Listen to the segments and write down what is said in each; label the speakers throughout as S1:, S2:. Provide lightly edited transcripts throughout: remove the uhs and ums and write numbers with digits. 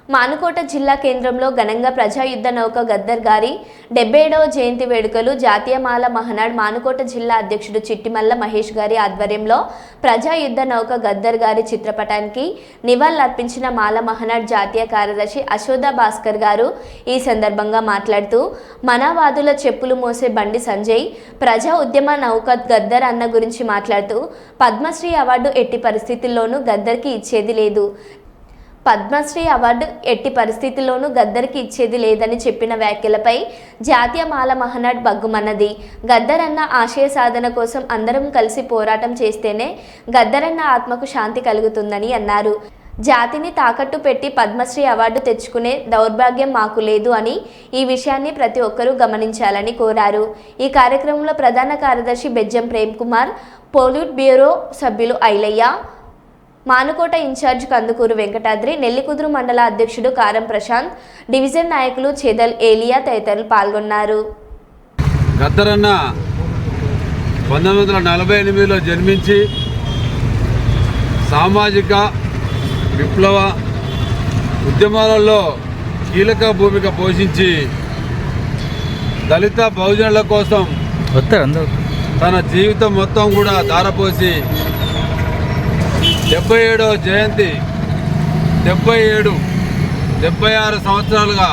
S1: మానుకోట జిల్లా కేంద్రంలో ఘనంగా ప్రజాయుద్ధ నౌక గద్దర్ గారి 77వ జయంతి వేడుకలు జాతీయ మాల మహానాడు మానుకోట జిల్లా అధ్యక్షుడు చిట్టిమల్ల మహేష్ గారి ఆధ్వర్యంలో ప్రజాయుద్ధ నౌక గద్దర్ గారి చిత్రపటానికి నివాళులర్పించిన మాల మహానాడు జాతీయ కార్యదర్శి అశోద భాస్కర్ గారు ఈ సందర్భంగా మాట్లాడుతూ మనవాదుల చెప్పులు మోసే బండి సంజయ్ ప్రజా ఉద్యమ నౌక గద్దర్ అన్న గురించి మాట్లాడుతూ పద్మశ్రీ అవార్డు ఎట్టి పరిస్థితుల్లోనూ గద్దర్కి ఇచ్చేది లేదు, పద్మశ్రీ అవార్డు ఎట్టి పరిస్థితుల్లోనూ గద్దర్కి ఇచ్చేది లేదని చెప్పిన వ్యాఖ్యలపై జాతీయ మాల మహానాడు బగ్గుమన్నది. గద్దరన్న ఆశయ సాధన కోసం అందరం కలిసి పోరాటం చేస్తేనే గద్దరన్న ఆత్మకు శాంతి కలుగుతుందని అన్నారు. జాతిని తాకట్టు పెట్టి పద్మశ్రీ అవార్డు తెచ్చుకునే దౌర్భాగ్యం మాకు లేదు అని ఈ విషయాన్ని ప్రతి ఒక్కరూ గమనించాలని కోరారు. ఈ కార్యక్రమంలో ప్రధాన కార్యదర్శి బెజ్జం ప్రేమ్ కుమార్, పోలిట్ బ్యూరో సభ్యులు ఐలయ్య, మానుకోట ఇన్ఛార్జ్ కందుకూరు వెంకటాద్రి, నెల్లికుదురు మండల అధ్యక్షుడు కారం ప్రశాంత్, డివిజన్ నాయకులు చేదల్ ఏలియా తదితరులు పాల్గొన్నారు.
S2: గద్దరన్న 1948లో జన్మించి సామాజిక విప్లవ ఉద్యమాలలో కీలక భూమిక పోషించి దళిత బహుజనుల కోసం తన జీవితం మొత్తం కూడా ధారపోసి 77వ జయంతి 76 సంవత్సరాలుగా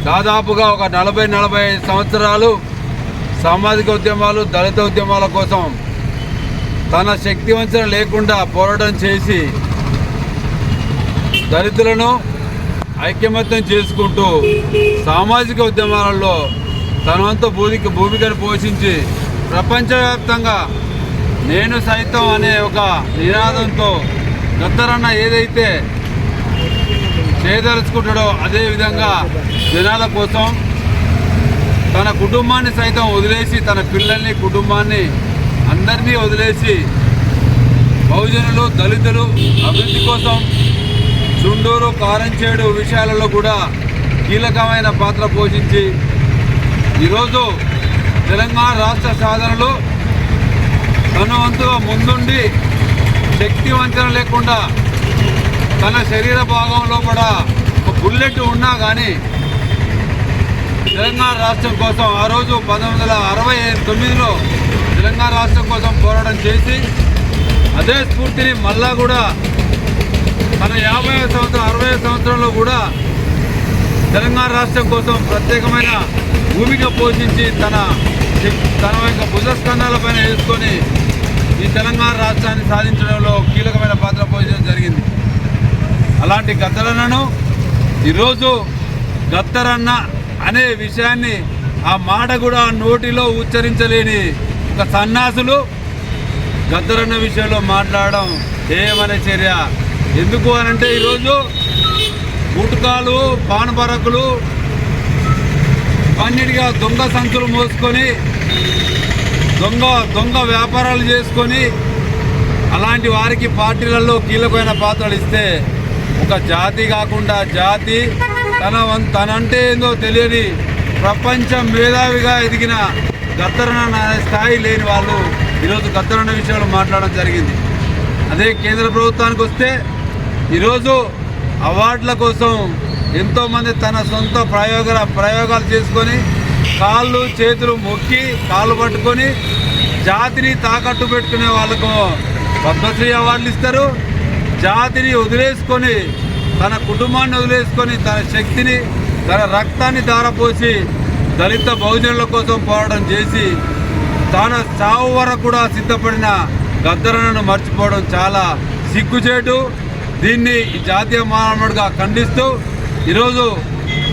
S2: దాదాపుగా ఒక 40-45 సంవత్సరాలు సామాజిక ఉద్యమాలు దళిత ఉద్యమాల కోసం తన శక్తి వంచన లేకుండా పోరాటం చేసి దళితులను ఐక్యమత్యం చేసుకుంటూ సామాజిక ఉద్యమాలలో తన వంతు భూమికను పోషించి ప్రపంచవ్యాప్తంగా నేను సైతం అనే ఒక నినాదంతో గద్దరన్న ఏదైతే చేయదలుచుకుంటాడో అదేవిధంగా జనాల కోసం తన కుటుంబాన్ని సైతం వదిలేసి, తన పిల్లల్ని కుటుంబాన్ని అందరినీ వదిలేసి బహుజనులు దళితులు అభివృద్ధి కోసం చుండూరు కారంచేడు విషయాలలో కూడా కీలకమైన పాత్ర పోషించి ఈరోజు తెలంగాణ రాష్ట్ర సాధనలో తన వంతుగా ముందుండి శక్తి వంచన లేకుండా తన శరీర భాగంలో కూడా ఒక బుల్లెట్ ఉన్నా కానీ తెలంగాణ రాష్ట్రం కోసం ఆ రోజు 1969లో తెలంగాణ రాష్ట్రం కోసం పోరాటం చేసి అదే స్ఫూర్తిని మళ్ళా కూడా తన 50వ సంవత్సరం 60వ సంవత్సరంలో కూడా తెలంగాణ రాష్ట్రం కోసం ప్రత్యేకమైన భూమిక పోషించి తన యొక్క భుజస్కంధాలపైన వేసుకొని ఈ తెలంగాణ రాష్ట్రాన్ని సాధించడంలో కీలకమైన పాత్ర పోషించడం జరిగింది. అలాంటి గద్దరన్నను ఈరోజు గద్దరన్న అనే విషయాన్ని ఆ మాట కూడా నోటిలో ఉచ్చరించలేని ఒక సన్నాసులు గద్దరన్న విషయంలో మాట్లాడడం ఏమనే చర్య. ఎందుకు అనంటే ఈరోజు గుట్కాలు పానపరకులు అన్నిటిగా దొంగ సంచులు మోసుకొని దొంగ వ్యాపారాలు చేసుకొని అలాంటి వారికి పార్టీలలో కీలకమైన పాత్రలు ఇస్తే ఒక జాతి కాకుండా జాతి తనంటే ఏందో తెలియని ప్రపంచ మేధావిగా ఎదిగిన గద్దరన్న స్థాయి లేని వాళ్ళు ఈరోజు గద్దరన్న విషయంలో మాట్లాడడం జరిగింది. అదే కేంద్ర ప్రభుత్వానికి వస్తే ఈరోజు అవార్డుల కోసం ఎంతోమంది తన సొంత ప్రయోగాలు చేసుకొని కాళ్ళు చేతులు మొక్కి కాళ్ళు పట్టుకొని జాతిని తాకట్టు పెట్టుకునే వాళ్ళకు పద్మశ్రీ అవార్డులు ఇస్తారు. జాతిని వదిలేసుకొని తన కుటుంబాన్ని వదిలేసుకొని తన శక్తిని తన రక్తాన్ని ధారపోసి దళిత బహుజనుల కోసం పోరాటం చేసి తన చావు వరకు కూడా సిద్ధపడిన గద్దరన్నను మర్చిపోవడం చాలా సిగ్గుచేటు. దీన్ని జాతీయ మానవుడిగా ఖండిస్తూ ఈరోజు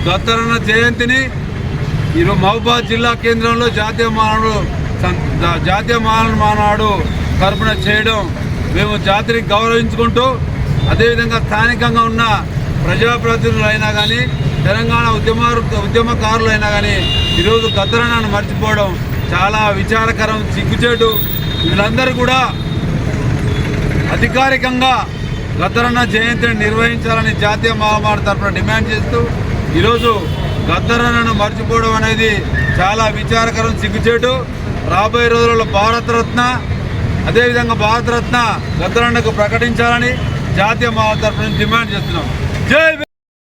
S2: గద్దరన్న జయంతిని ఈరోజు మహబూబాద్ జిల్లా కేంద్రంలో జాతీయ మానవుడు తరపున చేయడం మేము జాతిని గౌరవించుకుంటూ, అదేవిధంగా స్థానికంగా ఉన్న ప్రజాప్రతినిధులు అయినా కానీ తెలంగాణ ఉద్యమకారులు అయినా కానీ ఈరోజు గద్దరన్నను మర్చిపోవడం చాలా విచారకరం, సిగ్గుచేటు. వీళ్ళందరూ కూడా అధికారికంగా గద్దరన్న జయంతిని నిర్వహించాలని జాతీయ మహామార్గ తరఫున డిమాండ్ చేస్తూ ఈరోజు గద్దరన్నను మర్చిపోవడం అనేది చాలా విచారకరం, సిగ్గుచేటు. రాబోయే రోజుల్లో భారతరత్న అదేవిధంగా భారతరత్న గద్దరన్నకు ప్రకటించాలని జాతీయ మహామార్గ తరఫున డిమాండ్ చేస్తున్నాం. జై